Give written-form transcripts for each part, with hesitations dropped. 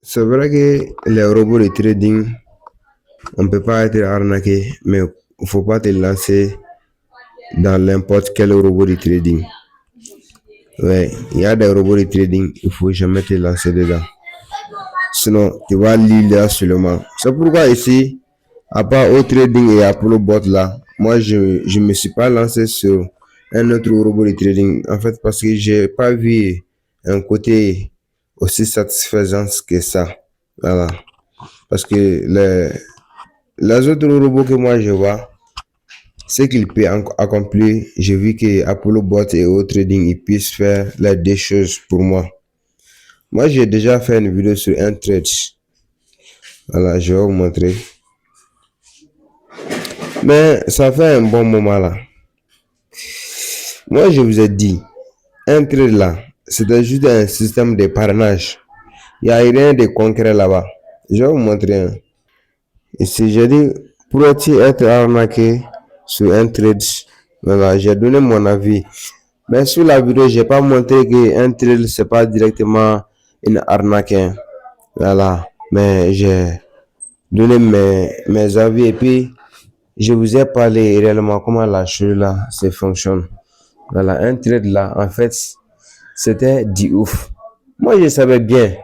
C'est vrai que les robots de trading, on ne peut pas être arnaqué, mais il ne faut pas te lancer dans n'importe quel robot de trading. Ouais, il y a des robots de trading, il ne faut jamais te lancer dedans. Sinon, tu vas l'île seulement. C'est pourquoi ici, à part au trading et Apollo Bot là, moi je me suis pas lancé sur un autre robot de trading. En fait, parce que j'ai pas vu un côté aussi satisfaisant que ça. Voilà. Parce que les autres robots que moi je vois, ce qu'ils peuvent accomplir, j'ai vu que Apollo Bot et autres trading, ils puissent faire les deux choses pour moi. Moi, j'ai déjà fait une vidéo sur un trade. Voilà, je vais vous montrer. Mais ça fait un bon moment là. Moi, je vous ai dit, un trade là, c'était juste un système de parrainage. Il n'y a rien de concret là-bas. Je vais vous montrer un. Ici, j'ai dit, pourrais-tu être arnaqué sur un trade? Voilà, j'ai donné mon avis. Mais sur la vidéo, je n'ai pas montré qu'un trade, ce n'est pas directement une arnaque, hein. Voilà, mais j'ai donné mes avis et puis je vous ai parlé réellement comment la chose là se fonctionne. Voilà, un trade là, en fait, c'était du ouf. Moi, je savais bien.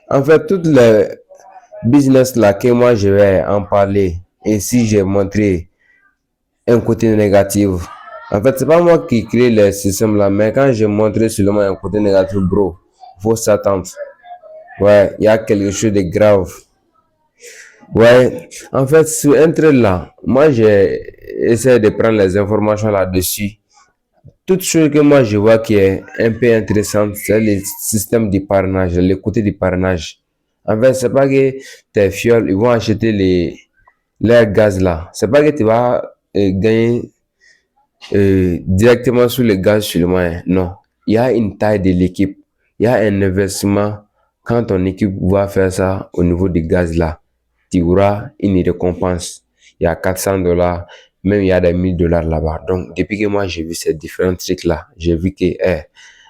En fait, toutes les business là que moi je vais en parler, et si j'ai montré un côté négatif, en fait, c'est pas moi qui crée le système là, mais quand j'ai montré seulement un côté négatif, bro, faut s'attendre. Ouais, il y a quelque chose de grave. Ouais, en fait, sur un trade là, moi j'ai essayé de prendre les informations là-dessus. Toute chose que moi je vois qui est un peu intéressante, c'est le système de parrainage, le côté du parrainage. En fait, c'est pas que tes fioles, ils vont acheter leur gaz là. C'est pas que tu vas gagner directement sur le gaz seulement, hein. Non, il y a une taille de l'équipe. Il y a un investissement. Quand ton équipe va faire ça au niveau du gaz là, tu auras une récompense. Il y a 400 $, même il y a des 1000 $ là-bas. Donc, depuis que moi j'ai vu ces différents trucs là, j'ai vu que,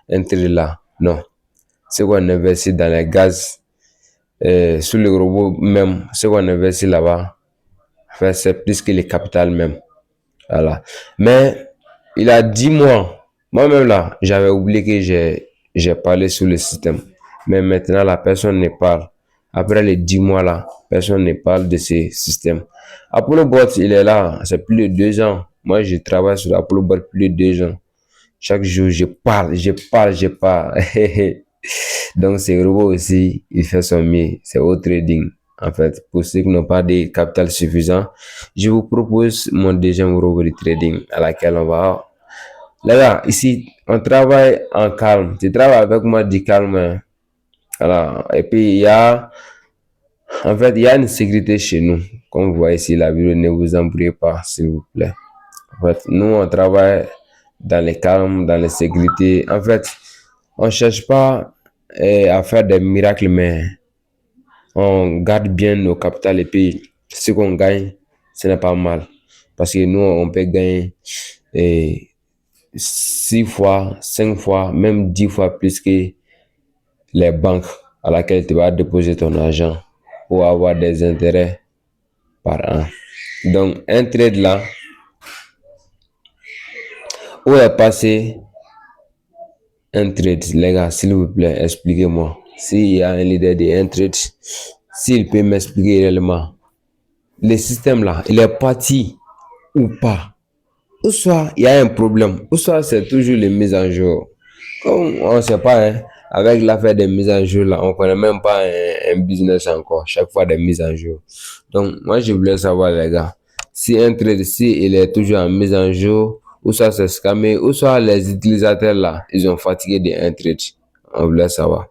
un truc là, non. C'est qu'on investit dans les gaz, sur le robot même, c'est qu'on investit là-bas, en fait, c'est plus que le capital même. Voilà. Mais il a 10 mois, moi-même là, j'avais oublié que j'ai parlé sur le système. Mais maintenant, la personne ne parle. Après les 10 mois là, personne ne parle de ce système. Apollo Bot, il est là, c'est plus de 2 ans. Moi, je travaille sur Apollo Bot plus de 2 ans. Chaque jour, je parle, je parle, je parle. Donc, ce robot aussi, il fait son mieux. C'est au trading. En fait, pour ceux qui n'ont pas de capital suffisant, je vous propose mon deuxième robot de trading à laquelle on va. Les gars, ici, on travaille en calme. Tu travailles avec moi du calme, hein. Voilà. Et puis, il y a une sécurité chez nous. Comme vous voyez ici, la vidéo, ne vous embrouillez pas, s'il vous plaît. En fait, nous, on travaille dans le calme, dans la sécurité. En fait, on ne cherche pas à faire des miracles, mais on garde bien nos capitales et puis ce qu'on gagne, ce n'est pas mal. Parce que nous, on peut gagner 6 fois, 5 fois, même 10 fois plus que les banques à laquelle tu vas déposer ton argent pour avoir des intérêts par an. Donc, un trade là, où est passé un trade, les gars, s'il vous plaît, expliquez-moi. S'il y a un leader de un trade, s'il peut m'expliquer réellement, le système là, il est parti ou pas. Ou soit il y a un problème, ou soit c'est toujours les mises en jour. Comme on ne sait pas, hein, avec l'affaire des mises en jour là, on ne connaît même pas un business encore, chaque fois des mises en jour. Donc, moi, je voulais savoir, les gars, si un trade, si il est toujours en mise en jour, ou soit c'est scamé, ou soit les utilisateurs là, ils ont fatigué d'un trade. On voulait savoir.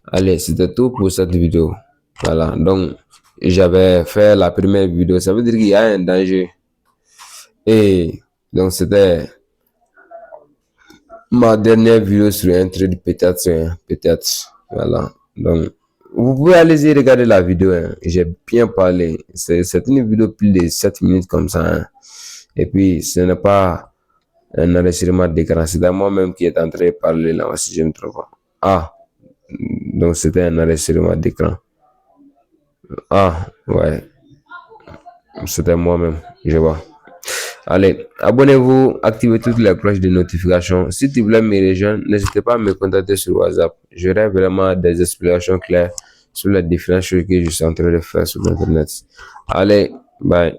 Allez, c'était tout pour cette vidéo. Voilà, donc, j'avais fait la première vidéo, ça veut dire qu'il y a un danger. Et donc, c'était ma dernière vidéo sur un trade, peut-être, hein, peut-être. Voilà, donc, vous pouvez aller y regarder la vidéo, hein. J'ai bien parlé. C'est une vidéo plus de 7 minutes comme ça, hein. Et puis, ce n'est pas un enregistrement d'écran. C'est moi-même qui est en train de parler là, si je ne me trompe pas. Ah, donc c'était un enregistrement d'écran. Ah, ouais, c'était moi-même, je vois. Allez, abonnez-vous, activez toutes les cloches de notification. Si tu voulais me rejoindre, n'hésitez pas à me contacter sur WhatsApp. J'aurai vraiment des explications claires sur les différentes choses que je suis en train de faire sur Internet. Allez, bye.